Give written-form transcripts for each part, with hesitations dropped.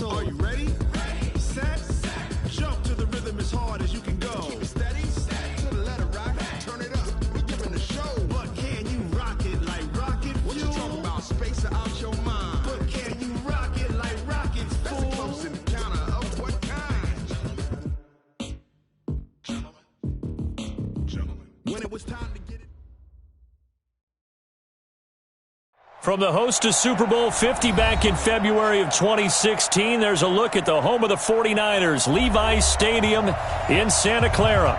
go. Are you ready? Set. Jump to the rhythm as hard as you can go. Keep it steady. To the letter rock. Turn it up. We're giving the show. But can you rock it like rocket fuel? What you talking about? Space out your mind. But can you rock it like rockets, fool? That's a close encounter of what kind? Gentlemen. When it was time to get it. From the host of Super Bowl 50 back in February of 2016, there's a look at the home of the 49ers, Levi's Stadium in Santa Clara.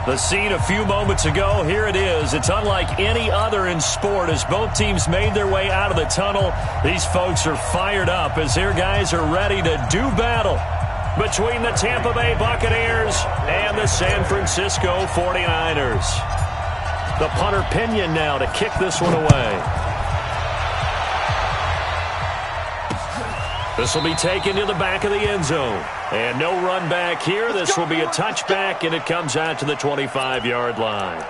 The scene a few moments ago, here it is. It's unlike any other in sport as both teams made their way out of the tunnel. These folks are fired up as their guys are ready to do battle between the Tampa Bay Buccaneers and the San Francisco 49ers. The punter Pinion now to kick this one away. This will be taken to the back of the end zone. And no run back here. This will be a touchback, and it comes out to the 25-yard line.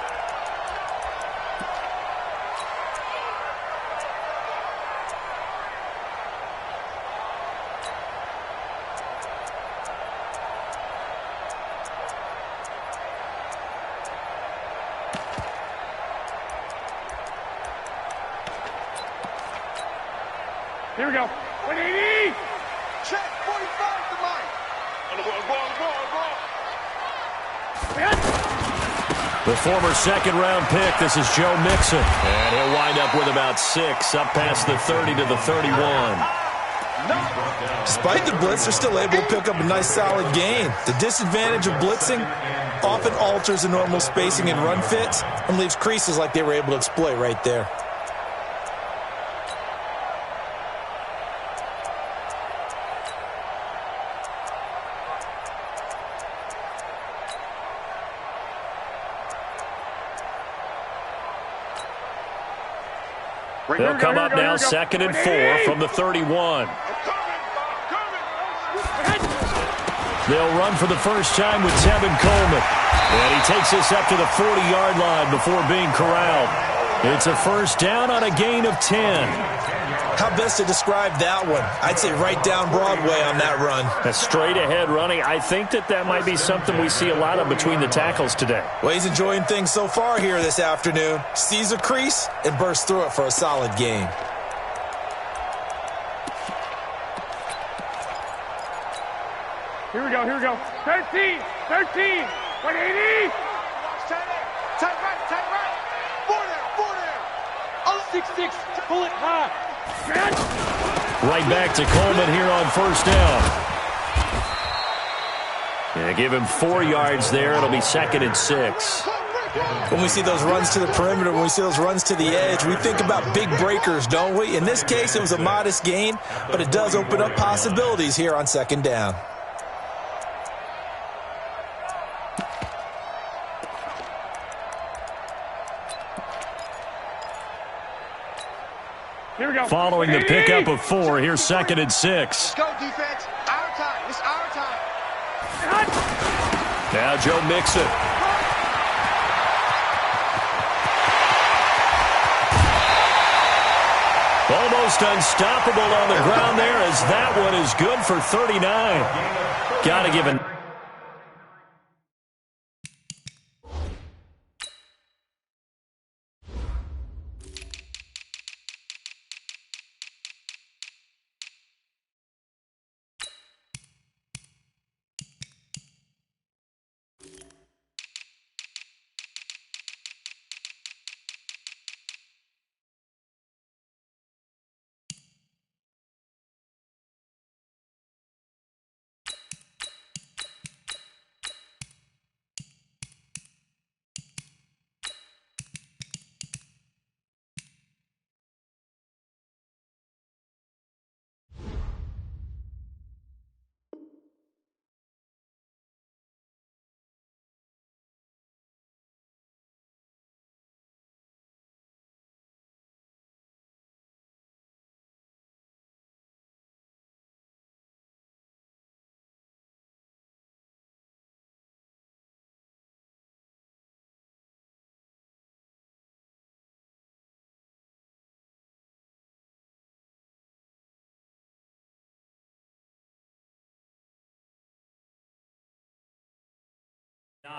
Here we go. 180! Check 45 to line. On the ball. The former second-round pick, this is Joe Mixon. And he'll wind up with about 6, up past the 30 to the 31. Despite the blitz, they're still able to pick up a nice solid gain. The disadvantage of blitzing often alters the normal spacing and run fits and leaves creases like they were able to exploit right there. They'll come up now, 2nd and 4 from the 31. They'll run for the first time with Tevin Coleman. And he takes this up to the 40-yard line before being corralled. It's a first down on a gain of 10. How best to describe that one? I'd say right down Broadway on that run. A straight-ahead running. I think that might be something we see a lot of between the tackles today. Well, he's enjoying things so far here this afternoon. Sees a crease and bursts through it for a solid gain. Here we go. 13! 180! Tight right. Four there. 6-6, pull it high. Right back to Coleman here on first down. Yeah, give him 4 yards there. It'll be 2nd and 6. When we see those runs to the perimeter, when we see those runs to the edge, we think about big breakers, don't we? In this case, it was a modest gain, but it does open up possibilities here on 2nd down. Here we go. Following the pickup of 4, here's 2nd and 6. Let's go, defense. Our time. It's our time. Now Joe Mixon. Almost unstoppable on the ground there as that one is good for 39. Got to give it.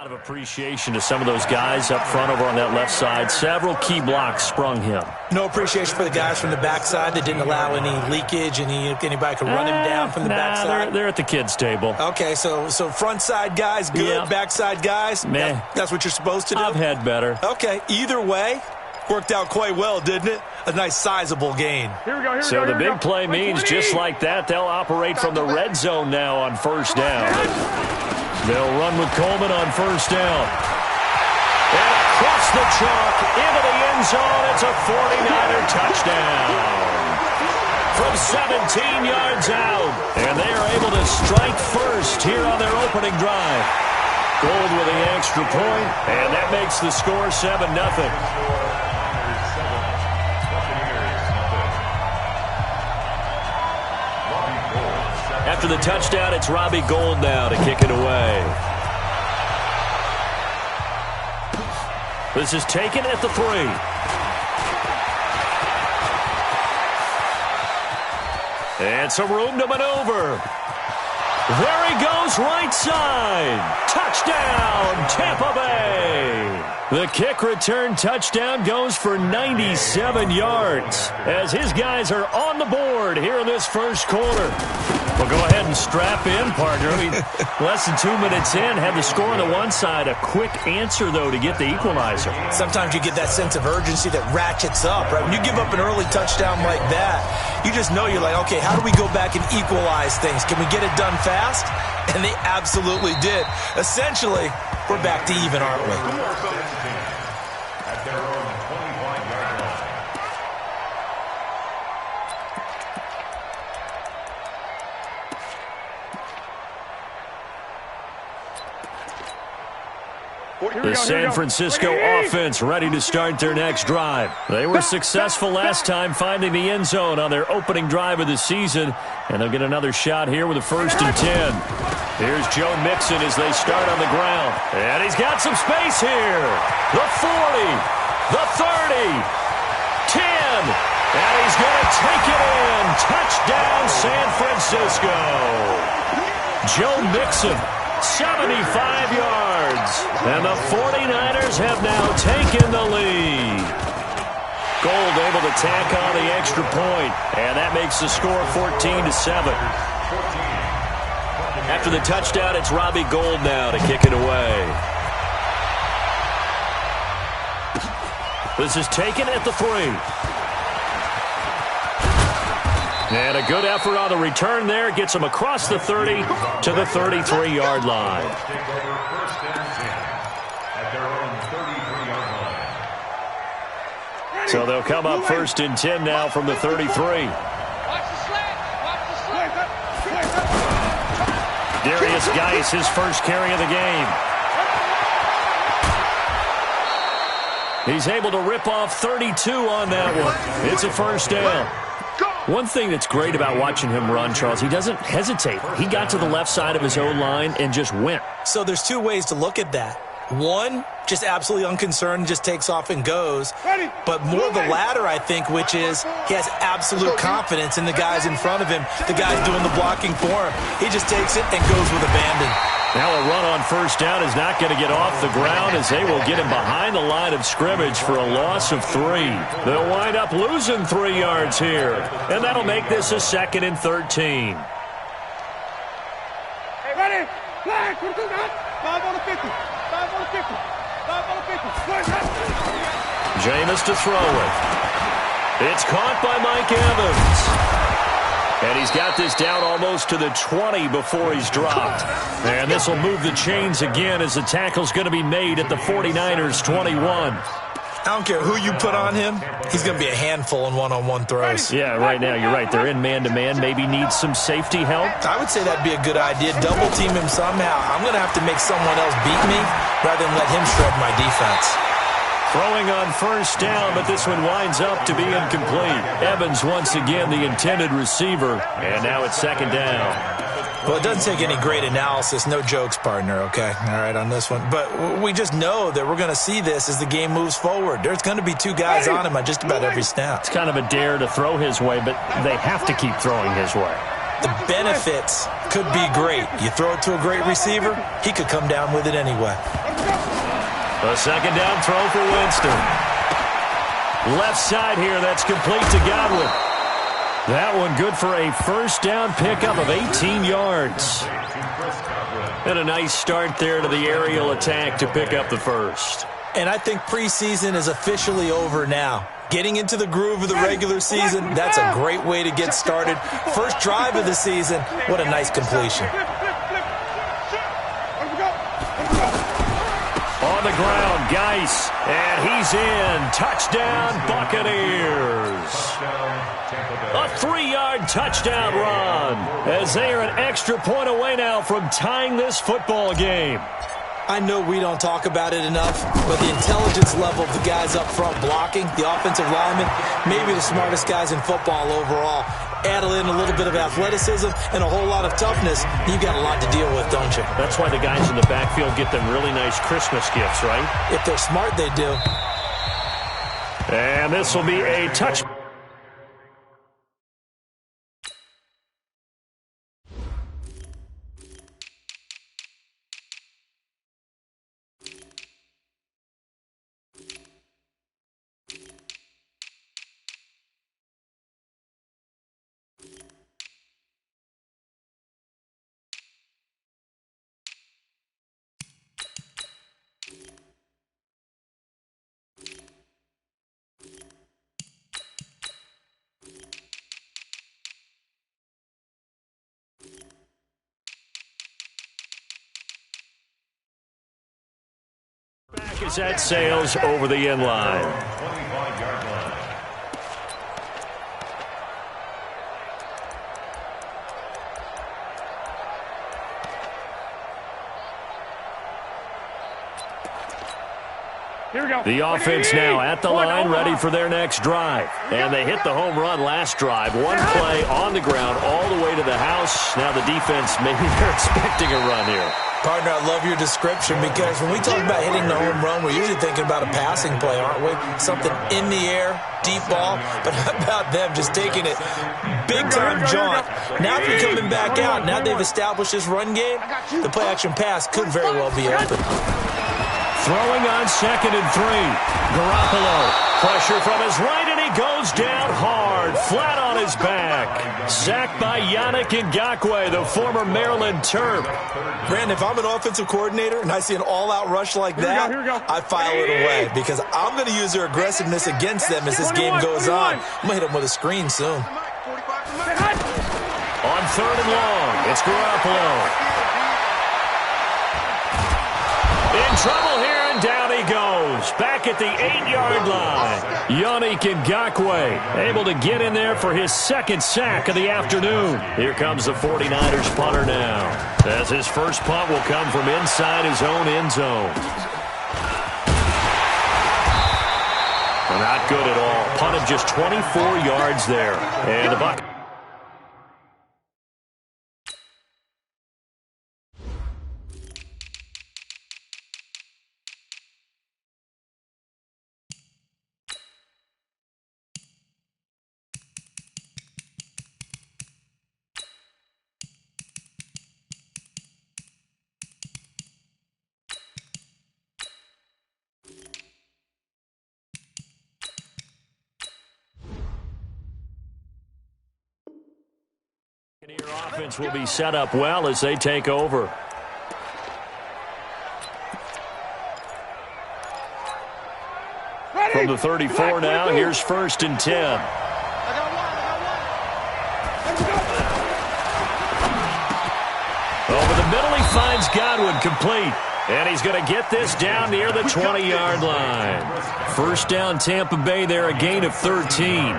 lot of appreciation to some of those guys up front over on that left side. Several key blocks sprung him. No appreciation for the guys from the backside that didn't allow any leakage, anybody could run him down from the backside. They're at the kids' table. Okay, so front side guys good, yeah. Backside guys, man, that's what you're supposed to do? I've had better. Okay, either way, worked out quite well, didn't it? A nice sizable gain. So the big play means just like that, they'll operate from the red zone now on first down. They'll run with Coleman on first down. And across the chalk, into the end zone, it's a 49er touchdown. From 17 yards out. And they are able to strike first here on their opening drive. Gold with the extra point, and that makes the score 7-0. After the touchdown, it's Robbie Gould now to kick it away. This is taken at the 3. And some room to maneuver. There he goes, right side. Touchdown, Tampa Bay. The kick return touchdown goes for 97 yards as his guys are on the board here in this first quarter. Well, go ahead and strap in, partner. I mean, less than 2 minutes in, had the score on the one side. A quick answer, though, to get the equalizer. Sometimes you get that sense of urgency that ratchets up, right? When you give up an early touchdown like that, you just know you're like, okay, how do we go back and equalize things? Can we get it done fast? And they absolutely did. Essentially, we're back to even, aren't we? The San Francisco offense ready to start their next drive. They were successful last time finding the end zone on their opening drive of the season, and they'll get another shot here with a 1st and 10. Here's Joe Mixon as they start on the ground. And he's got some space here. The 40, the 30, 10, and he's going to take it in. Touchdown, San Francisco. Joe Mixon, 75 yards, and the 49ers have now taken the lead. Gould able to tack on the extra point, and that makes the score 14-7. After the touchdown, it's Robbie Gould now to kick it away. This is taken at the 3. And a good effort on the return there. Gets him across the 30 to the 33-yard line. So they'll come up 1st and 10 now from the 33. Darius Geis, his first carry of the game. He's able to rip off 32 on that one. It's a 1st down. One thing that's great about watching him run, Charles, he doesn't hesitate. He got to the left side of his own line and just went. So there's 2 ways to look at that. One, just absolutely unconcerned, just takes off and goes. But more the latter, I think, which is he has absolute confidence in the guys in front of him, the guys doing the blocking for him. He just takes it and goes with abandon. Now a run on 1st down is not going to get off the ground as they will get him behind the line of scrimmage for a loss of 3. They'll wind up losing 3 yards here, and that'll make this a 2nd and 13. Hey, ready? Flag, 5 on the 50. 5 on the 50. 5 on the 50. Jameis to throw it. It's caught by Mike Evans. And he's got this down almost to the 20 before he's dropped. And this will move the chains again as the tackle's going to be made at the 49ers' 21. I don't care who you put on him, he's going to be a handful in one-on-one throws. Yeah, right now, you're right. They're in man-to-man. Maybe needs some safety help. I would say that'd be a good idea. Double team him somehow. I'm going to have to make someone else beat me rather than let him shred my defense. Throwing on 1st down, but this one winds up to be incomplete. Evans once again the intended receiver, and now it's 2nd down. Well, it doesn't take any great analysis. No jokes, partner, okay? All right, on this one. But we just know that we're going to see this as the game moves forward. There's going to be 2 guys on him at just about every snap. It's kind of a dare to throw his way, but they have to keep throwing his way. the benefits could be great. You throw it to a great receiver, he could come down with it anyway. A second down throw for Winston. Left side here, that's complete to Godwin. That one good for a first down pickup of 18 yards. And a nice start there to the aerial attack to pick up the first. And I think preseason is officially over now. Getting into the groove of the regular season, that's a great way to get started. First drive of the season, what a nice completion. On the ground, Geis, and he's in. Touchdown, Buccaneers. A 3-yard touchdown run as they are an extra point away now from tying this football game. I know we don't talk about it enough, but the intelligence level of the guys up front blocking, the offensive linemen, maybe the smartest guys in football overall. Add in a little bit of athleticism and a whole lot of toughness, you've got a lot to deal with, don't you? That's why the guys in the backfield get them really nice Christmas gifts, right? If they're smart, they do. And this will be a touch. Back as that sails over the end line. Here we go. The offense now at the line, ready for their next drive. And they hit the home run last drive. One play on the ground all the way to the house. Now the defense, maybe they're expecting a run here. Partner, I love your description because when we talk about hitting the home run, we're usually thinking about a passing play, aren't we? Something in the air, deep ball. But how about them just taking it big-time jaunt? Now if you're coming back out, now they've established this run game, the play-action pass could very well be open. Throwing on 2nd and 3. Garoppolo. Pressure from his right, and he goes down hard, flat on his back. Sacked by Yannick Ngakoue, the former Maryland Terp. Brandon, if I'm an offensive coordinator and I see an all-out rush like that, I file it away because I'm going to use their aggressiveness against them as this game goes on. I'm going to hit them with a screen soon. On 3rd and long, it's Garoppolo. In trouble here, and down he goes. Back at the 8-yard line. Yannick Ngakoue able to get in there for his 2nd sack of the afternoon. Here comes the 49ers punter now, as his first punt will come from inside his own end zone. Not good at all. Punt of just 24 yards there. And the Bucs. Your offense will be set up well as they take over. From the 34 now, here's 1st and 10. Over the middle, he finds Godwin complete. And he's going to get this down near the 20-yard line. First down, Tampa Bay there, a gain of 13.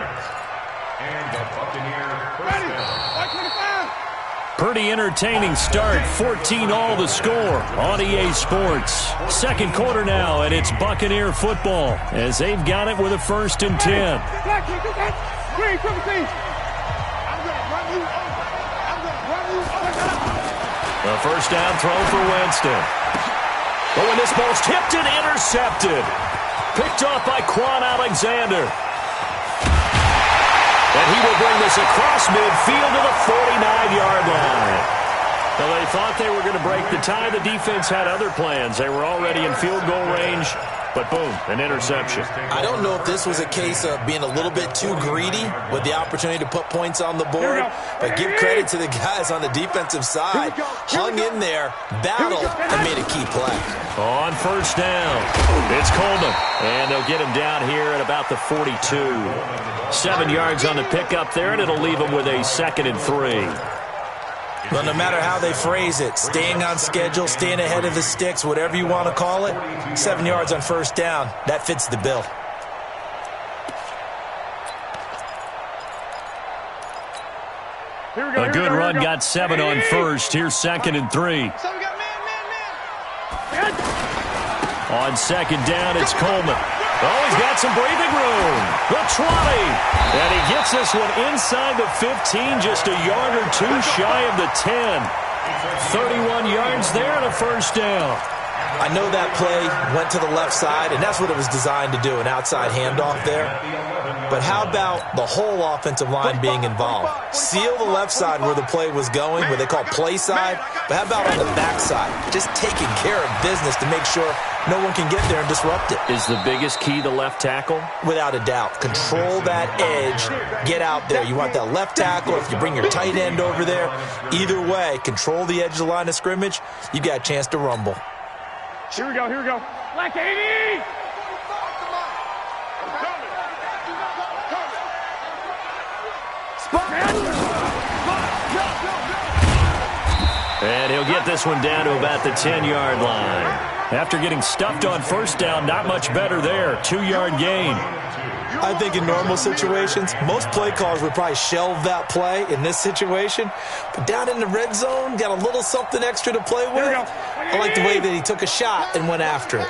Pretty entertaining start. 14-all the score on EA Sports. Second quarter now, and it's Buccaneer football as they've got it with a 1st and 10. A first down throw for Winston. Oh, and this ball's tipped and intercepted. Picked off by Quan Alexander. And he will bring this across midfield to the 49-yard line. Well, they thought they were going to break the tie. The defense had other plans. They were already in field goal range, but boom, an interception. I don't know if this was a case of being a little bit too greedy with the opportunity to put points on the board, but give credit to the guys on the defensive side. Hung in there, battled, and made a key play. On first down, it's Coleman, and they'll get him down here at about the 42. 7 yards on the pickup there, and it'll leave him with a 2nd and 3. Well, no matter how they phrase it, staying on schedule, staying ahead of the sticks, whatever you want to call it, 7 yards on first down, that fits the bill. A good run got 7 on first. Here's 2nd and 3. On 2nd down, it's Coleman. Oh, he's got some breathing room. The 20. And he gets this one inside the 15, just a yard or two shy of the 10. 31 yards there and a first down. I know that play went to the left side, and that's what it was designed to do, an outside handoff there. But how about the whole offensive line being involved? Seal the left side where the play was going, where they call play side, but how about on the back side? Just taking care of business to make sure no one can get there and disrupt it. Is the biggest key the left tackle? Without a doubt. Control that edge. Get out there. You want that left tackle. If you bring your tight end over there, either way, control the edge of the line of scrimmage, you got a chance to rumble. Here we go, here we go. Black 80! And he'll get this one down to about the 10-yard line. After getting stuffed on first down, not much better there. 2-yard gain. I think in normal situations, most play callers would probably shelve that play in this situation. But down in the red zone, got a little something extra to play with. I like the way that he took a shot and went after it.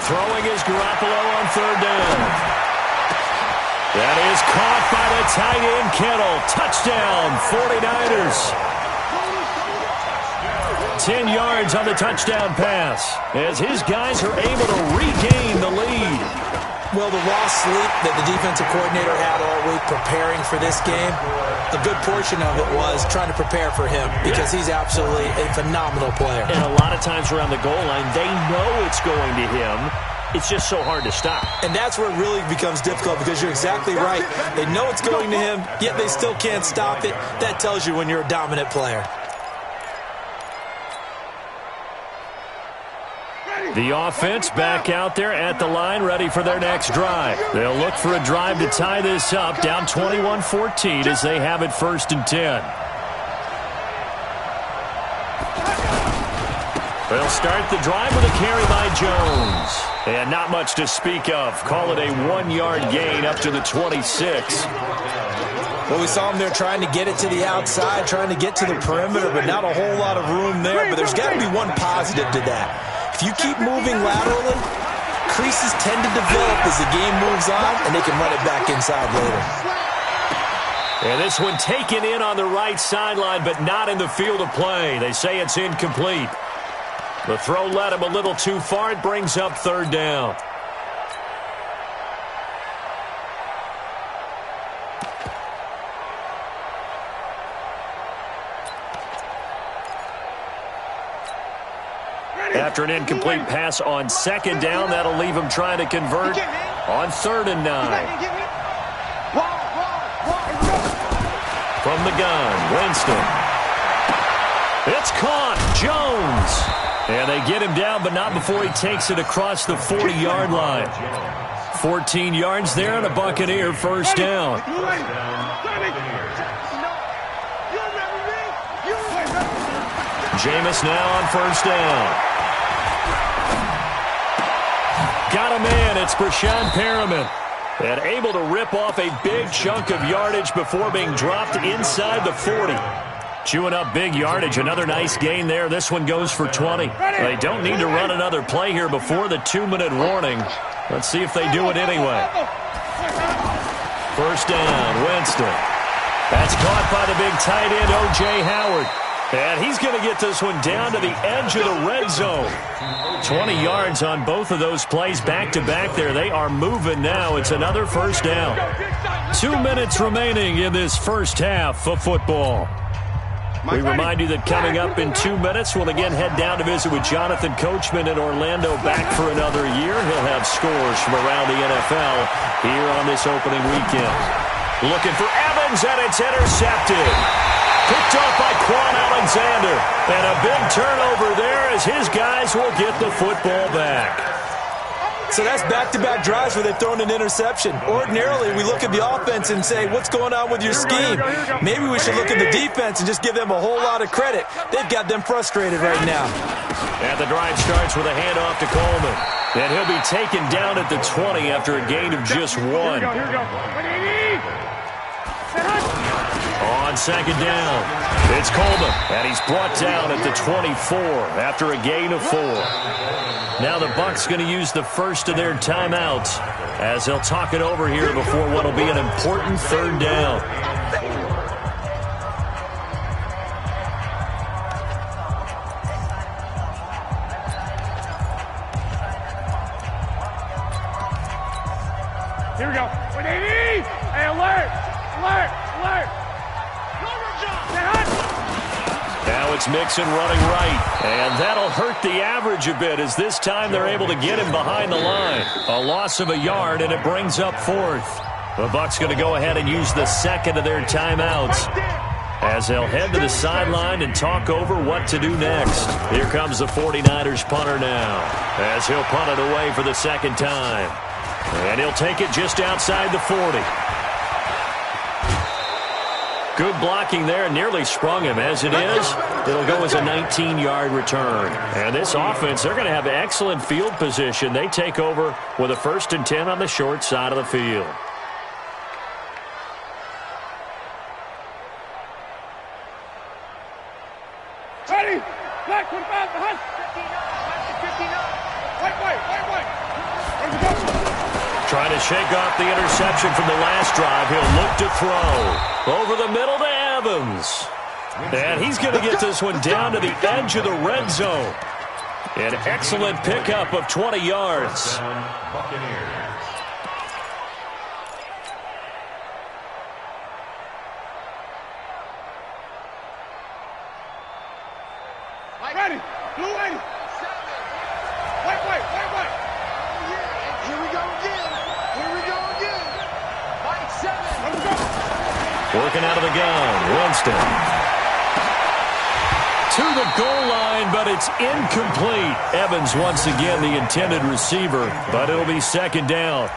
Throwing is Garoppolo on 3rd down. That is caught by the tight end, Kittle. Touchdown, 49ers. 10 yards on the touchdown pass as his guys are able to regain the lead. Well, the raw sleep that the defensive coordinator had all week preparing for this game, a good portion of it was trying to prepare for him because he's absolutely a phenomenal player. And a lot of times around the goal line, they know it's going to him. It's just so hard to stop. And that's where it really becomes difficult because you're exactly right. They know it's going to him, yet they still can't stop it. That tells you when you're a dominant player. The offense back out there at the line, ready for their next drive. They'll look for a drive to tie this up, down 21-14 as they have it 1st and 10. They'll start the drive with a carry by Jones. And not much to speak of. Call it a 1-yard gain up to the 26. Well, we saw him there trying to get it to the outside, trying to get to the perimeter, but not a whole lot of room there. But there's got to be one positive to that. If you keep moving laterally, creases tend to develop as the game moves on, and they can run it back inside later. And this one taken in on the right sideline, but not in the field of play. They say it's incomplete. The throw led him a little too far. It brings up 3rd down. After an incomplete pass on 2nd down, that'll leave him trying to convert on 3rd and 9. From the gun, Winston. It's caught. Jones. And they get him down, but not before he takes it across the 40-yard line. 14 yards there and a Buccaneer 1st down. Jameis now on 1st down. Got a man. It's Brashad Perriman. And able to rip off a big chunk of yardage before being dropped inside the 40. Chewing up big yardage. Another nice gain there. This one goes for 20. They don't need to run another play here before the 2-minute warning. Let's see if they do it anyway. 1st down, Winston. That's caught by the big tight end, O.J. Howard. And he's going to get this one down to the edge of the red zone. 20 yards on both of those plays back-to-back there. They are moving now. It's another first down. 2 minutes remaining in this first half of football. We remind you that coming up in 2 minutes, we'll again head down to visit with Jonathan Coachman in Orlando, back for another year. He'll have scores from around the NFL here on this opening weekend. Looking for Evans, and it's intercepted. Picked off by Quan Alexander. And a big turnover there as his guys will get the football back. So that's back-to-back drives where they've thrown an interception. Ordinarily, we look at the offense and say, what's going on with your scheme? Maybe we should look at the defense and just give them a whole lot of credit. They've got them frustrated right now. And the drive starts with a handoff to Coleman. And he'll be taken down at the 20 after a gain of just 1. Here we go. On second down, it's Coleman, and he's brought down at the 24 after a gain of 4. Now the Bucs going to use the first of their timeouts as they'll talk it over here before what will be an important third down. Here we go. Hey, alert! Alert! Alert! Now it's Mixon running right, and that'll hurt the average a bit as this time they're able to get him behind the line. A loss of a yard, and it brings up 4th. The Bucs going to go ahead and use the second of their timeouts as they'll head to the sideline and talk over what to do next. Here comes the 49ers punter now as he'll punt it away for the second time. And he'll take it just outside the 40. Good blocking there, nearly sprung him. As it is, it'll go as a 19-yard return. And this offense, they're going to have excellent field position. They take over with a 1st and 10 on the short side of the field. Ready? Black 25 behind. 59. Wait. Ready to go. Trying to shake off the interception from the last drive. He'll look to throw. Over the middle to Evans. And he's going to get this one down to the edge of the red zone. An excellent pickup of 20 yards. Ready? Blue 80. Wait. Here we go again. Mike 7. Let's go. Working out of the gun, Winston. To the goal line, but it's incomplete. Evans once again the intended receiver, but it'll be second down.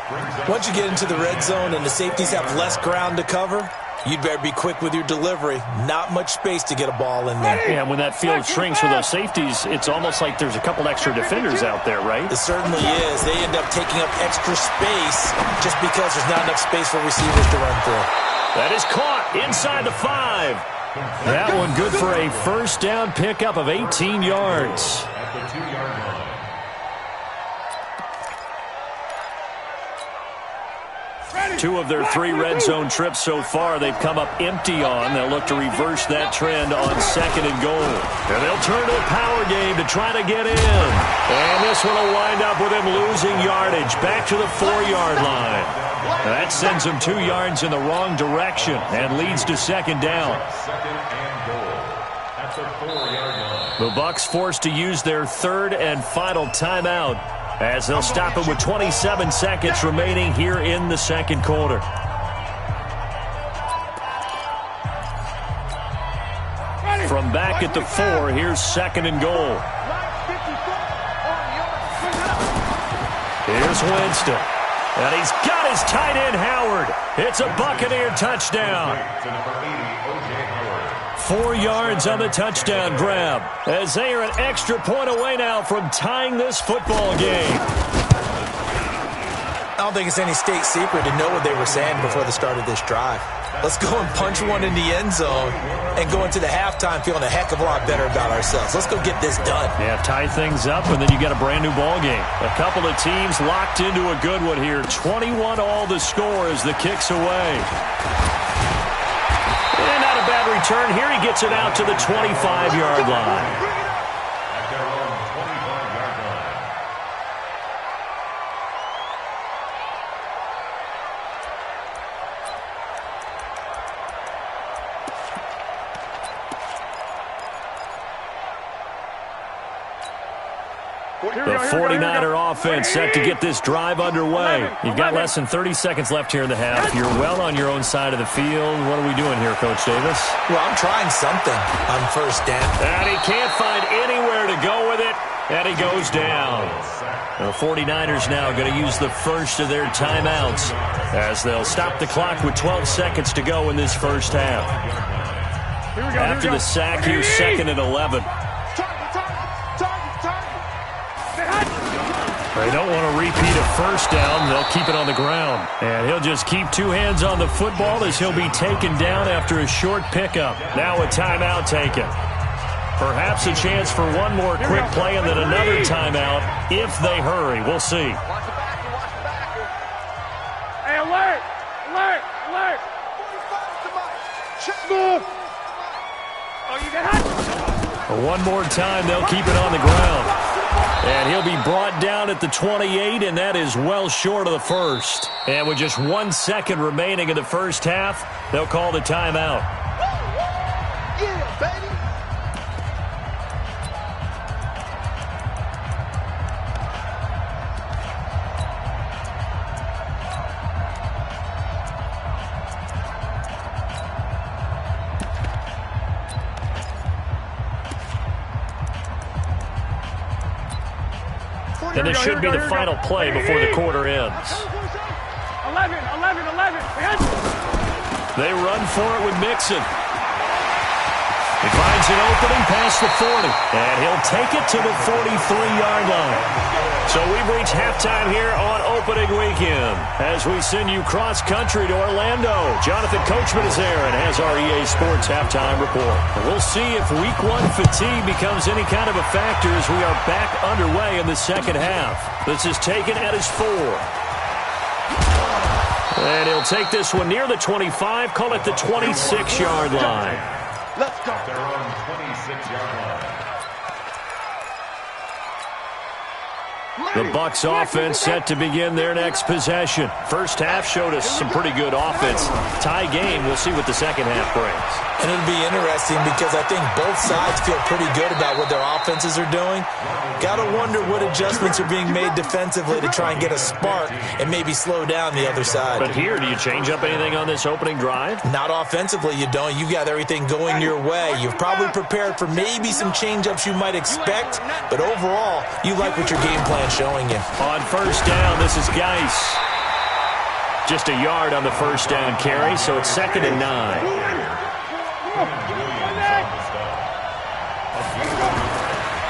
Once you get into the red zone and the safeties have less ground to cover, you'd better be quick with your delivery. Not much space to get a ball in there. And when that field shrinks with those safeties, it's almost like there's a couple extra defenders out there, right? It certainly is. They end up taking up extra space just because there's not enough space for receivers to run through. That is caught inside the 5. That one good for a first down pickup of 18 yards. At the 2-yard line. Two of their 3 red zone trips so far they've come up empty on. They'll look to reverse that trend on 2nd and goal. And they'll turn to the power game to try to get in. And this one will wind up with him losing yardage back to the 4-yard line. That sends him 2 yards in the wrong direction and leads to second down. 2nd and goal. At the 4-yard line. The Bucs forced to use their 3rd and final timeout as they'll stop it with 27 seconds remaining here in the second quarter. From back at the 4, here's 2nd and goal. Here's Winston. And he's got his tight end, Howard. It's a Buccaneer touchdown. 4 yards on the touchdown grab as they are an extra point away now from tying this football game. I don't think it's any state secret to know what they were saying before the start of this drive. Let's go and punch one in the end zone and go into the halftime feeling a heck of a lot better about ourselves. Let's go get this done. Yeah, tie things up, and then you get a brand-new ball game. A couple of teams locked into a good one here. 21 all the score as the kick's away. And not a bad return. Here he gets it out to the 25-yard line. At their own 25-yard line. The 49er offense set to get this drive underway. You've got less than 30 seconds left here in the half. You're well on your own side of the field. What are we doing here, Coach Davis? Well, I'm trying something on first down. And he can't find anywhere to go with it, and he goes down. The 49ers now going to use the first of their timeouts as they'll stop the clock with 12 seconds to go in this first half. After the sack, here's 2nd and 11. They don't want to repeat a first down. They'll keep it on the ground. And he'll just keep two hands on the football as he'll be taken down after a short pickup. Now a timeout taken. Perhaps a chance for one more quick play and then another timeout if they hurry. We'll see. Hey, alert! Alert! Alert! Move! Oh, you got hot! One more time, they'll keep it on the ground. And he'll be brought down at the 28, and that is well short of the first. And with just 1 second remaining in the first half, they'll call the timeout. Yeah, baby! And this should be the final play before the quarter ends. 11. They run for it with Mixon. He finds an opening past the 40, and he'll take it to the 43-yard line. So we've reached halftime here on opening weekend as we send you cross-country to Orlando. Jonathan Coachman is there and has our EA Sports halftime report. And we'll see if Week 1 fatigue becomes any kind of a factor as we are back underway in the second half. This is taken at his 4. And he'll take this one near the 25, call it the 26-yard line. Let's go. At their own 26-yard line. The Bucs offense set to begin their next possession. First half showed us some pretty good offense. Tie game, we'll see what the second half brings. And it'll be interesting because I think both sides feel pretty good about what their offenses are doing. Got to wonder what adjustments are being made defensively to try and get a spark and maybe slow down the other side. But here, do you change up anything on this opening drive? Not offensively, you don't. You got everything going your way. You've probably prepared for maybe some change-ups you might expect, but overall, you like what your game plan's showing you. On first down, this is Geis. Just a yard on the first down carry, so it's 2nd and 9.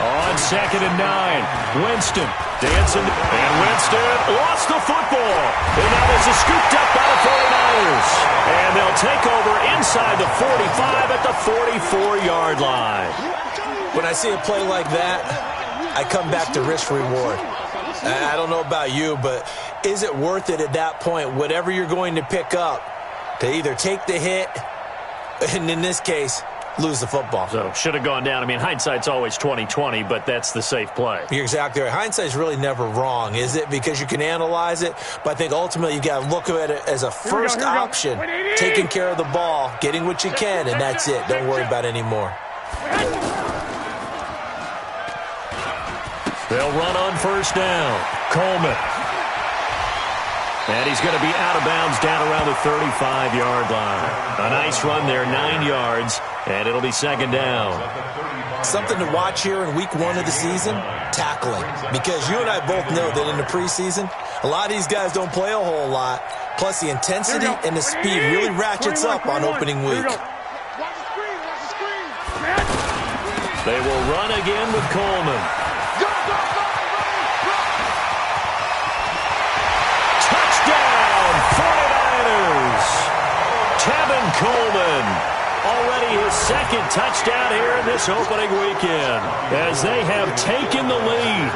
On 2nd and 9, Winston dancing, and Winston lost the football. And now this is scooped up by the 49ers. And they'll take over inside the 45 at the 44-yard line. When I see a play like that, I come back to risk-reward. I don't know about you, but is it worth it at that point, whatever you're going to pick up, to either take the hit, and in this case, lose the football? So should have gone down. I mean, hindsight's always 20/20, but that's the safe play. You're exactly right. Hindsight's really never wrong, is it? Because you can analyze it, but I think ultimately you got to look at it as a first option, taking care of the ball, getting what you can, and that's it. Don't worry about it anymore. They'll run on first down. Coleman. And he's going to be out of bounds down around the 35-yard line. A nice run there, 9 yards, and it'll be 2nd down. Something to watch here in week 1 of the season, tackling. Because you and I both know that in the preseason, a lot of these guys don't play a whole lot. Plus the intensity and the speed really ratchets up on opening week. They will run again with Coleman. Touchdown, 49ers! Tevin Coleman. Already his 2nd touchdown here in this opening weekend as they have taken the lead.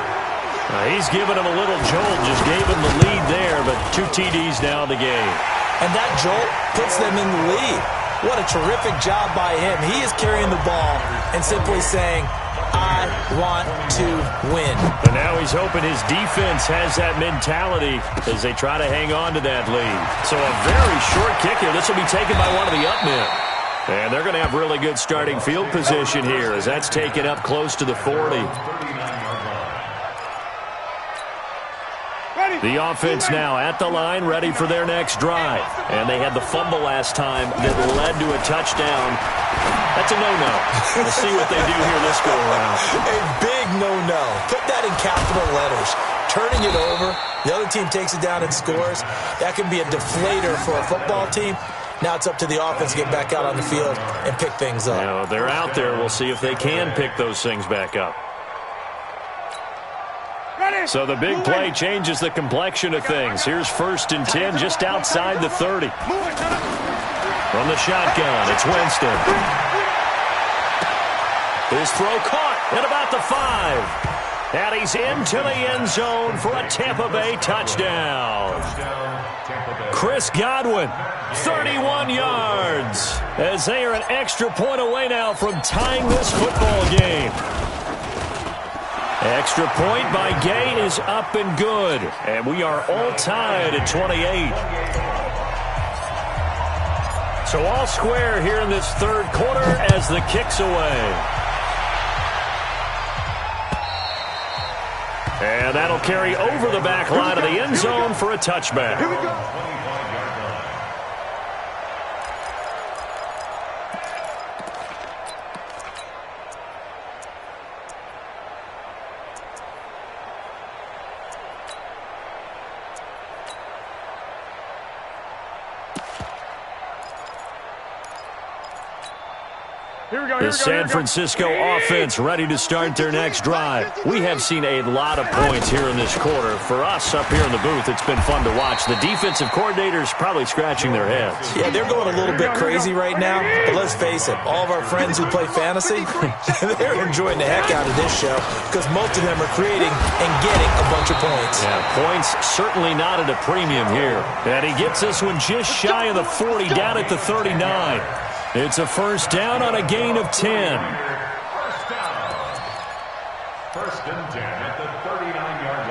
He's given him a little jolt, just gave him the lead there, but 2 TDs now in the game. And that jolt puts them in the lead. What a terrific job by him. He is carrying the ball and simply saying, I want to win. And now he's hoping his defense has that mentality as they try to hang on to that lead. So a very short kick here. This will be taken by one of the up men. And they're going to have really good starting field position here as that's taken up close to the 40. The offense now at the line, ready for their next drive. And they had the fumble last time that led to a touchdown. That's a no-no. We'll see what they do here this go-around. A big no-no. Put that in capital letters. Turning it over, the other team takes it down and scores. That can be a deflator for a football team. Now it's up to the offense to get back out on the field and pick things up. Now, they're out there. We'll see if they can pick those things back up. So the big play changes the complexion of things. Here's 1st and 10 just outside the 30. From the shotgun, it's Winston. His throw caught at about the 5. And he's into the end zone for a Tampa Bay touchdown. Chris Godwin, 31 yards, as they are an extra point away now from tying this football game. Extra point by Gay is up and good. And we are all tied at 28. So all square here in this third quarter as the kick's away. And that'll carry over the back line of the end zone for a touchback. Here we go. The San Francisco offense ready to start their next drive. We have seen a lot of points here in this quarter. For us up here in the booth, it's been fun to watch. The defensive coordinators probably scratching their heads. Yeah, they're going a little bit crazy right now. But let's face it, all of our friends who play fantasy, they're enjoying the heck out of this show because most of them are creating and getting a bunch of points. Yeah, points certainly not at a premium here. And he gets this one just shy of the 40, down at the 39. It's a first down on a gain of 10. First down. 1st and 10 at the 39-yard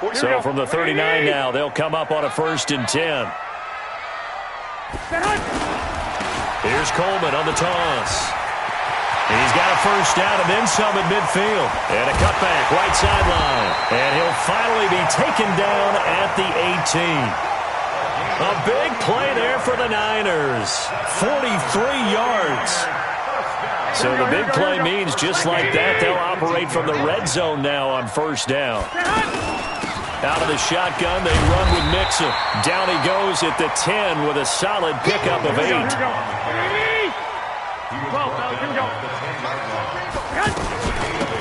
line. So from the 39 now, they'll come up on a 1st and 10. Here's Coleman on the toss. He's got a first down and then some at midfield. And a cutback, right sideline. And he'll finally be taken down at the 18. A big play there for the Niners. 43 yards. So the big play means just like that, they'll operate from the red zone now on first down. Out of the shotgun, they run with Mixon. Down he goes at the 10 with a solid pickup of 8.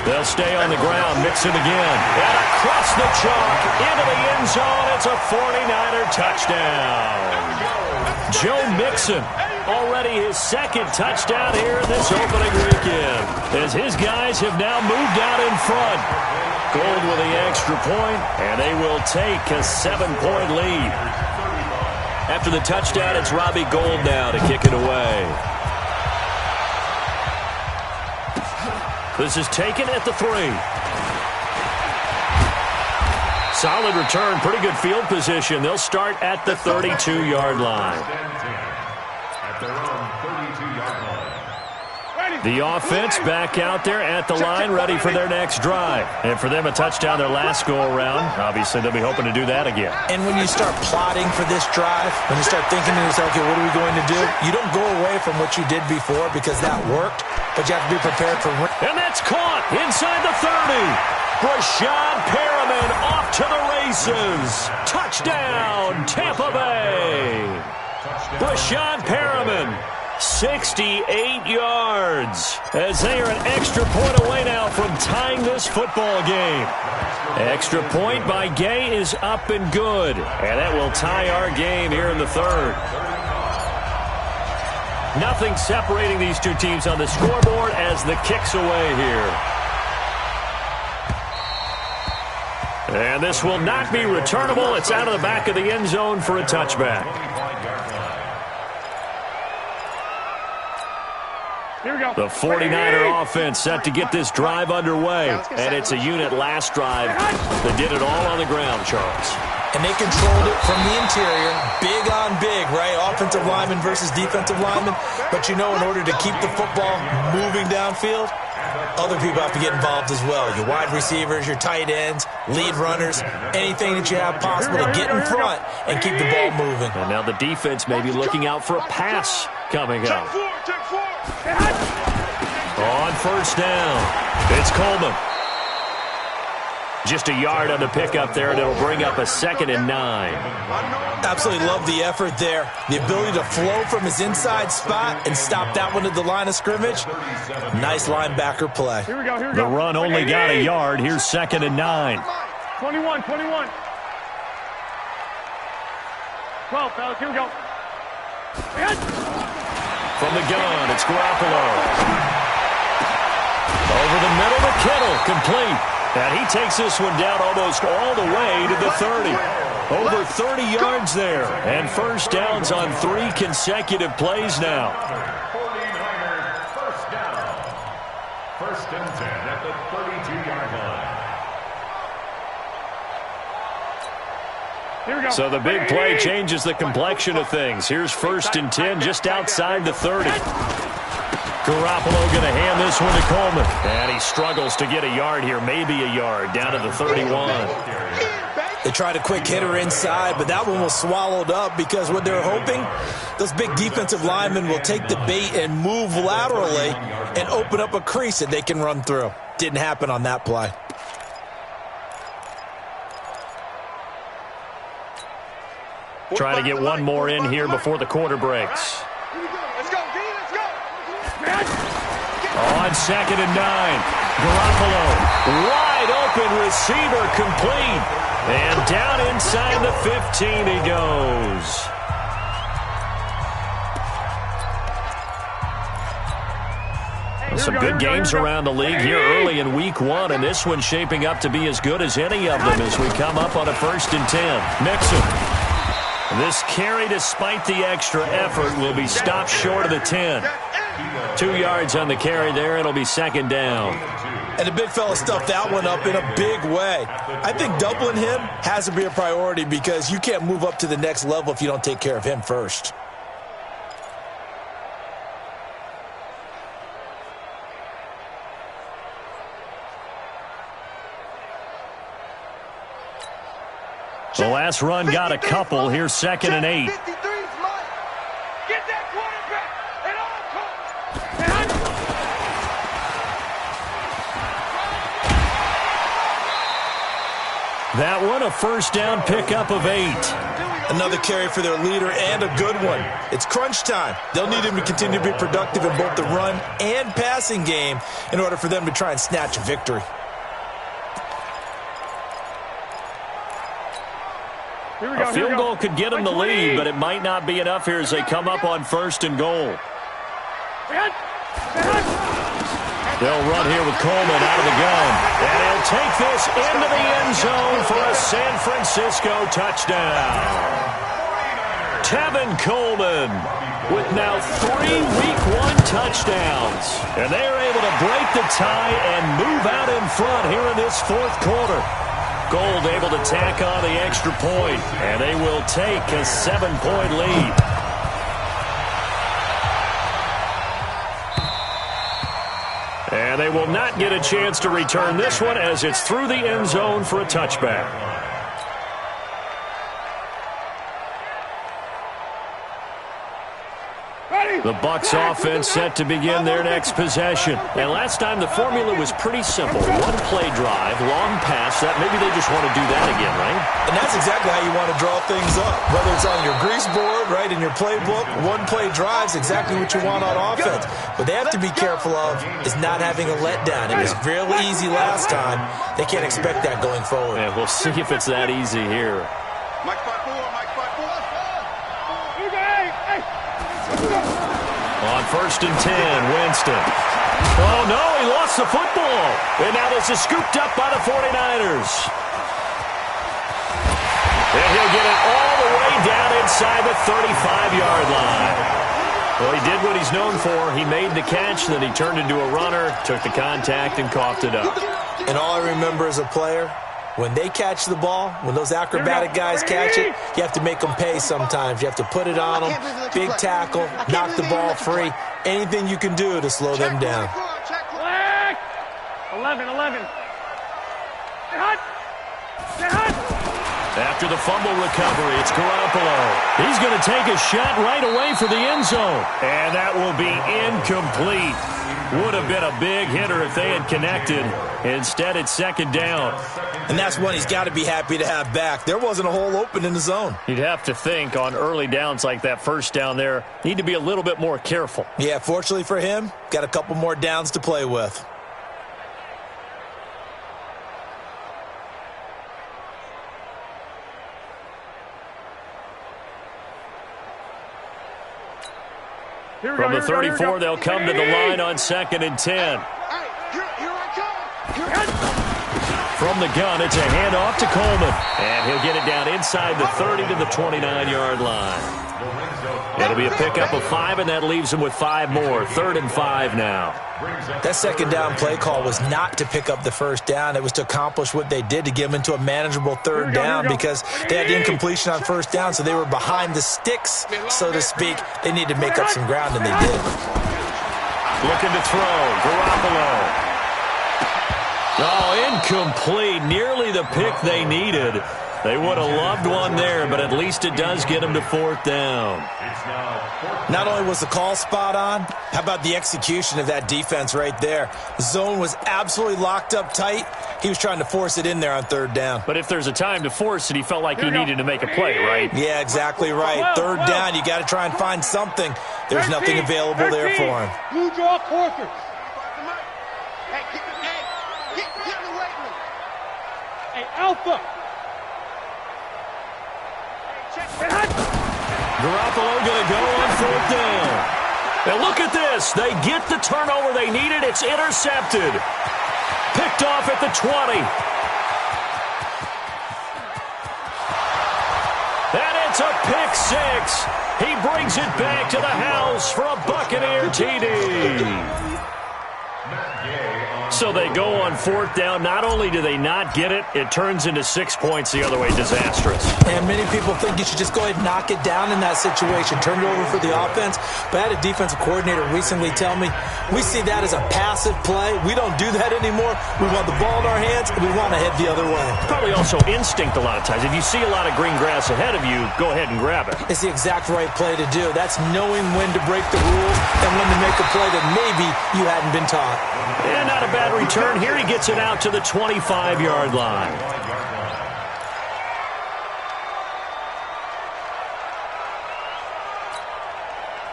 They'll stay on the ground. Mixon again. And across the chalk into the end zone. It's a 49er touchdown. Joe Mixon, already his 2nd touchdown here in this opening weekend, as his guys have now moved out in front. Gold with the extra point, and they will take a 7-point lead. After the touchdown, it's Robbie Gould now to kick it away. This is taken at the 3. Solid return, pretty good field position. They'll start at the 32-yard line. At their own 32-yard line. The offense back out there at the line, ready for their next drive. And for them, a touchdown their last go-around. Obviously, they'll be hoping to do that again. And when you start plotting for this drive, when you start thinking to yourself, okay, what are we going to do? You don't go away from what you did before because that worked, but you have to be prepared for... And that's caught inside the 30. Brashad Perriman off to the races. Touchdown, Tampa Bay. Brashad Perriman, 68 yards, as they are an extra point away now from tying this football game. Extra point by Gay is up and good, and that will tie our game here in the 3rd. Nothing separating these two teams on the scoreboard as the kick's away here. And this will not be returnable. It's out of the back of the end zone for a touchback. Here we go. The 49er offense set to get this drive underway. And it's a unit last drive that did it all on the ground, Charles. And they controlled it from the interior, big on big, right? Offensive lineman versus defensive lineman. But you know, in order to keep the football moving downfield, other people have to get involved as well. Your wide receivers, your tight ends, lead runners, anything that you have possible to get in front and keep the ball moving. And now the defense may be looking out for a pass coming up. On first down, it's Coleman. Just a yard on the pickup there, and it'll bring up a 2nd and 9. Absolutely love the effort there. The ability to flow from his inside spot and stop that one at the line of scrimmage. Nice linebacker play. Here we go, here we The go. run only got a yard. Here's 2nd and 9. 21. 12, fellas, here we go. From the gun, it's Garoppolo. Over the middle to Kittle, complete. And he takes this one down almost all the way to the 30. Over 30 yards there. And first downs on 3 consecutive plays now. 49ers first down. 1st and 10 at the 32-yard line. Here we go. So the big play changes the complexion of things. Here's 1st and 10 just outside the 30. Garoppolo going to hand this one to Coleman. And he struggles to get a yard here, maybe a yard, down to the 31. They tried a quick hitter inside, but that one was swallowed up because what they're hoping, those big defensive linemen will take the bait and move laterally and open up a crease that they can run through. Didn't happen on that play. Try to get one more in here before the quarter breaks. Let's go, D, let's go. On 2nd and 9, Garoppolo, wide open receiver, complete. And down inside the 15 he goes. Some good games around the league here early in week 1, and this one's shaping up to be as good as any of them as we come up on a 1st and 10. Mixon. This carry, despite the extra effort, will be stopped short of the 10. 2 yards on the carry there. It'll be 2nd down. And the big fella stuffed that one up in a big way. I think doubling him has to be a priority because you can't move up to the next level if you don't take care of him first. The last run got a couple. Here's 2nd and 8. Get that quarterback at all costs. That one, a 1st down pickup of 8. Another carry for their leader and a good one. It's crunch time. They'll need him to continue to be productive in both the run and passing game in order for them to try and snatch a victory. A field goal could get them the lead, but it might not be enough here as they come up on 1st and goal. They'll run here with Coleman out of the gun. And he'll take this into the end zone for a San Francisco touchdown. Tevin Coleman with now 3 Week 1 touchdowns. And they're able to break the tie and move out in front here in this 4th quarter. Gold able to tack on the extra point, and they will take a 7-point lead. And they will not get a chance to return this one as it's through the end zone for a touchback. The Bucs offense set to begin their next possession. And last time the formula was pretty simple. 1-play drive, long pass. That maybe they just want to do that again, right? And that's exactly how you want to draw things up. Whether it's on your grease board, right, in your playbook, 1-play drive is exactly what you want on offense. What they have to be careful of is not having a letdown. It was really easy last time. They can't expect that going forward. And we'll see if it's that easy here. Mike 5-4, Mike 5-4. On 1st and 10, Winston. Oh, no, he lost the football. And now this is scooped up by the 49ers. And he'll get it all the way down inside the 35-yard line. Well, he did what he's known for. He made the catch, then he turned into a runner, took the contact, and coughed it up. And all I remember as a player, when they catch the ball, when those acrobatic guys catch it, you have to make them pay sometimes. You have to put it on them, big tackle, knock the ball free, anything you can do to slow them down. 11. Get hot. After the fumble recovery, it's Garoppolo. He's going to take a shot right away for the end zone. And that will be incomplete. Would have been a big hitter if they had connected. Instead, it's second down. And that's one he's got to be happy to have back. There wasn't a hole open in the zone. You'd have to think on early downs like that first down there, need to be a little bit more careful. Yeah, fortunately for him, got a couple more downs to play with. From the 34, they'll come to the line on 2nd and 10. From the gun, it's a handoff to Coleman. And he'll get it down inside the 30 to the 29-yard line. It'll be a pickup of 5, and that leaves him with 5 more. 3rd and 5 now. That second down play call was not to pick up the first down. It was to accomplish what they did, to get them into a manageable 3rd down, because they had the incompletion on 1st down, so they were behind the sticks, so to speak. They needed to make up some ground, and they did. Looking to throw. Garoppolo. Oh, incomplete. Nearly the pick they needed. They would have loved one there, but at least it does get them to 4th down. Not only was the call spot on, how about the execution of that defense right there? The zone was absolutely locked up tight. He was trying to force it in there on 3rd down. But if there's a time to force it, he felt like he needed to make a play, right? Yeah, exactly right. 3rd down, you got to try and find something. There's nothing available there for him. Blue draw quarters. Hey, Alpha. Garoppolo going to go on 4th down. Now look at this. They get the turnover they needed. It's intercepted. Picked off at the 20. And it's a pick 6. He brings it back to the house for a Buccaneer TD. So they go on 4th down. Not only do they not get it, it turns into 6 points the other way. Disastrous. And many people think you should just go ahead and knock it down in that situation. Turn it over for the offense. But I had a defensive coordinator recently tell me, we see that as a passive play. We don't do that anymore. We want the ball in our hands, and we want to head the other way. Probably also instinct a lot of times. If you see a lot of green grass ahead of you, go ahead and grab it. It's the exact right play to do. That's knowing when to break the rules and when to make a play that maybe you hadn't been taught. And not a bad return. Here he gets it out to the 25-yard line.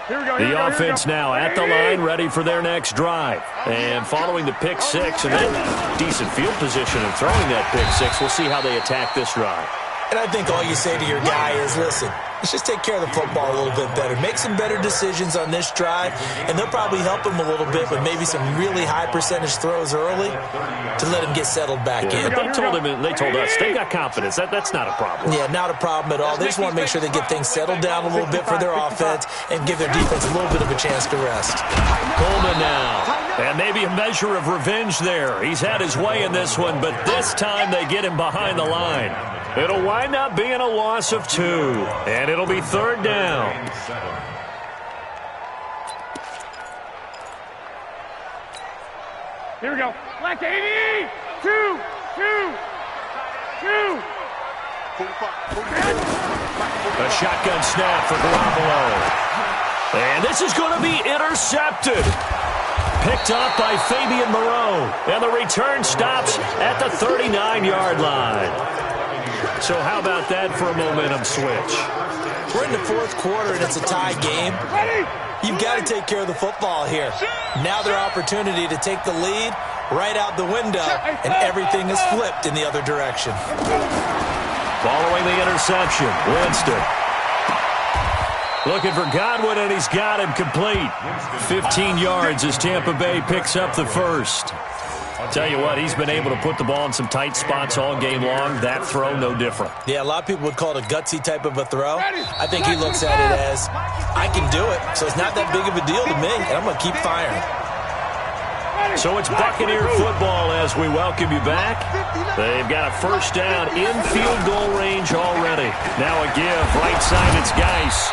The offense now at the line, ready for their next drive. And following the pick 6 and then decent field position and throwing that pick 6, we'll see how they attack this drive. And I think all you say to your guy is, listen, let's just take care of the football a little bit better. Make some better decisions on this drive, and they'll probably help him a little bit with maybe some really high percentage throws early to let him get settled back in. But they told us they got confidence. That's not a problem. Yeah, not a problem at all. They just want to make sure they get things settled down a little bit for their offense and give their defense a little bit of a chance to rest. Coleman now. And maybe a measure of revenge there. He's had his way in this one, but this time they get him behind the line. It'll wind up being a loss of 2, and it'll be 3rd down. Here we go. Black 80. 2. A shotgun snap for Garoppolo. And this is going to be intercepted. Picked up by Fabian Moreau. And the return stops at the 39-yard line. So how about that for a momentum switch? We're in the 4th quarter, and it's a tie game. You've got to take care of the football here. Now their opportunity to take the lead right out the window, and everything is flipped in the other direction. Following the interception, Winston. Looking for Godwin, and he's got him complete. 15 yards as Tampa Bay picks up the first. Tell you what, he's been able to put the ball in some tight spots all game long. That throw, no different. Yeah, a lot of people would call it a gutsy type of a throw. I think he looks at it as, I can do it, so it's not that big of a deal to me, and I'm going to keep firing. So it's Buccaneer football as we welcome you back. They've got a first down in field goal range already. Now a give, right side, it's Geis.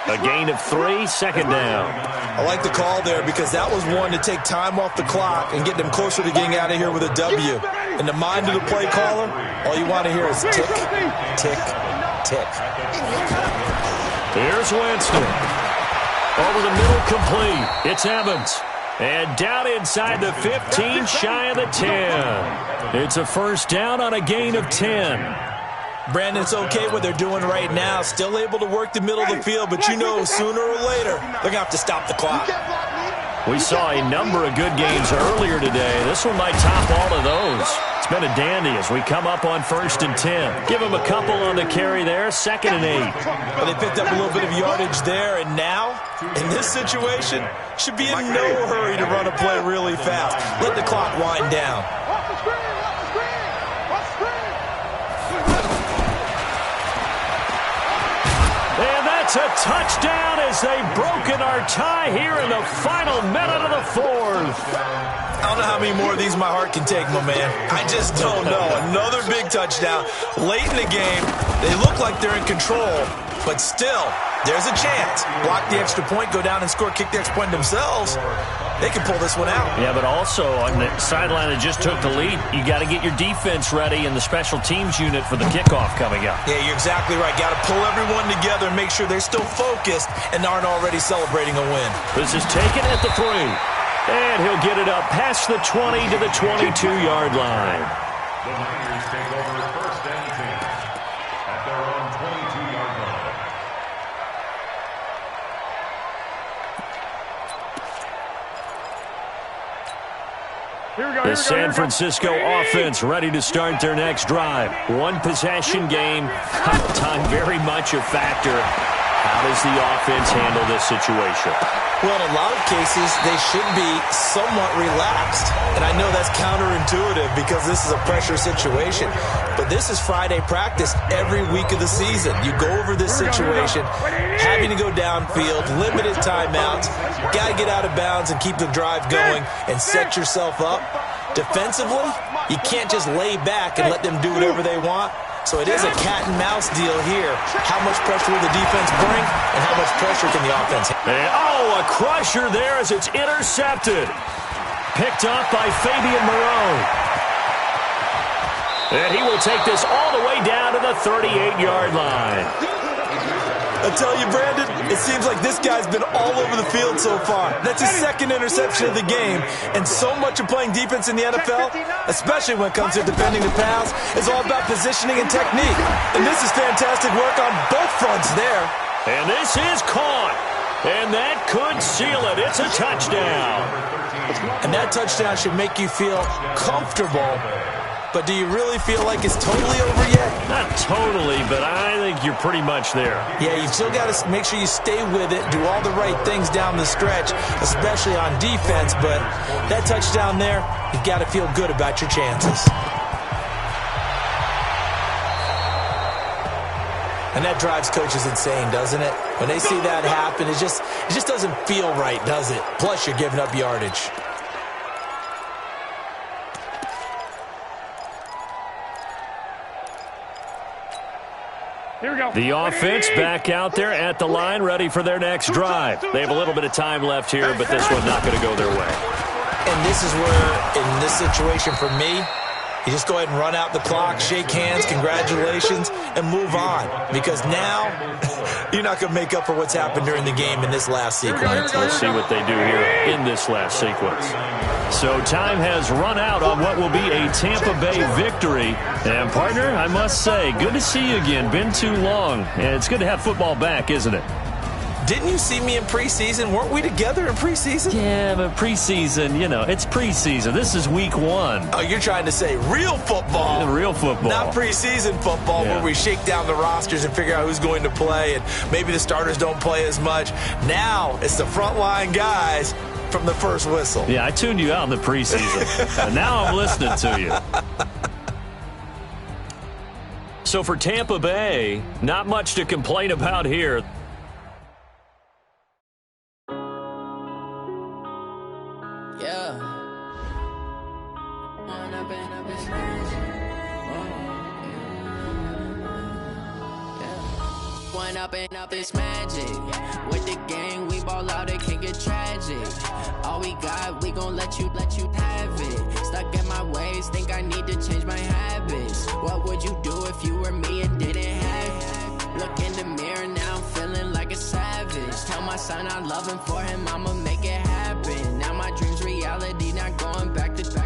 A gain of 3, second down. I like the call there because that was one to take time off the clock and get them closer to getting out of here with a W. In the mind of the play caller, all you want to hear is tick, tick, tick. Here's Winston. Over the middle, complete. It's Evans. And down inside the 15, shy of the 10. It's a first down on a gain of 10. Brandon, it's okay what they're doing right now. Still able to work the middle of the field, but you know sooner or later they're going to have to stop the clock. We saw a number of good games earlier today. This one might top all of those. It's been a dandy as we come up on 1st and 10. Give him a couple on the carry there, 2nd and 8. Well, they picked up a little bit of yardage there, and now, in this situation, should be in no hurry to run a play really fast. Let the clock wind down. It's a touchdown as they've broken our tie here in the final minute of the 4th. I don't know how many more of these my heart can take, my man. I just don't know. Another big touchdown late in the game. They look like they're in control, but still, there's a chance. Block the extra point, go down and score, kick the extra point themselves. They can pull this one out. Yeah, but also on the sideline that just took the lead, you got to get your defense ready in the special teams unit for the kickoff coming up. Yeah, you're exactly right. Got to pull everyone together and make sure they're still focused and aren't already celebrating a win. This is taken at the 3. And he'll get it up past the 20 to the 22-yard line. The Niners take over 1st and 10 at their own 22-yard line. The San Francisco offense ready to start their next drive. One possession game, time very much a factor. How does the offense handle this situation? Well, in a lot of cases, they should be somewhat relaxed. And I know that's counterintuitive because this is a pressure situation. But this is Friday practice every week of the season. You go over this situation, having to go downfield, limited timeouts, got to get out of bounds and keep the drive going and set yourself up. Defensively, you can't just lay back and let them do whatever they want. So it is a cat-and-mouse deal here. How much pressure will the defense bring, and how much pressure can the offense handle? A crusher there as it's intercepted. Picked up by Fabian Moreau. And he will take this all the way down to the 38-yard line. I tell you, Brandon, it seems like this guy's been all over the field so far. That's his 2nd interception of the game. And so much of playing defense in the NFL, especially when it comes to defending the pass, is all about positioning and technique. And this is fantastic work on both fronts there. And this is caught. And that could seal it. It's a touchdown. And that touchdown should make you feel comfortable. But do you really feel like it's totally over yet? Not totally, but I think you're pretty much there. Yeah, you've still got to make sure you stay with it, do all the right things down the stretch, especially on defense. But that touchdown there, you've got to feel good about your chances. And that drives coaches insane, doesn't it? When they see that happen, it just doesn't feel right, does it? Plus, you're giving up yardage. Here we go. The offense back out there at the line, ready for their next drive. They have a little bit of time left here, but this one's not going to go their way. And this is where, in this situation for me, you just go ahead and run out the clock, shake hands, congratulations, and move on. Because now, you're not going to make up for what's happened during the game in this last sequence. Let's see what they do here in this last sequence. So time has run out on what will be a Tampa Bay victory. And, partner, I must say, good to see you again. Been too long. And it's good to have football back, isn't it? Didn't you see me in preseason? Weren't we together in preseason? Yeah, but preseason, you know, it's preseason. This is week 1. Oh, you're trying to say real football. Real football. Not preseason football where we shake down the rosters and figure out who's going to play and maybe the starters don't play as much. Now it's the frontline guys from the first whistle. Yeah, I tuned you out in the preseason. And now I'm listening to you. So for Tampa Bay, not much to complain about here. Up it's magic. With the gang, we ball out, it can get tragic. All we got, we gon' let you have it. Stuck in my ways, think I need to change my habits. What would you do if you were me and didn't have it? Look in the mirror, now I'm feeling like a savage. Tell my son I love him, for him I'ma make it happen. Now my dream's reality, not going back to.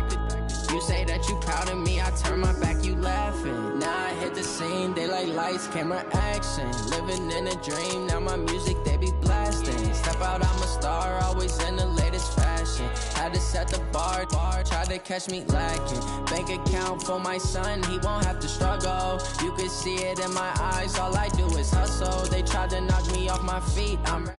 You say that you proud of me, I turn my back, you laughing. Now I hit the scene, they like lights, camera, action. Living in a dream, now my music, they be blasting. Step out, I'm a star, always in the latest fashion. Had to set the bar, try to catch me lacking. Bank account for my son, he won't have to struggle. You can see it in my eyes, all I do is hustle. They tried to knock me off my feet, I'm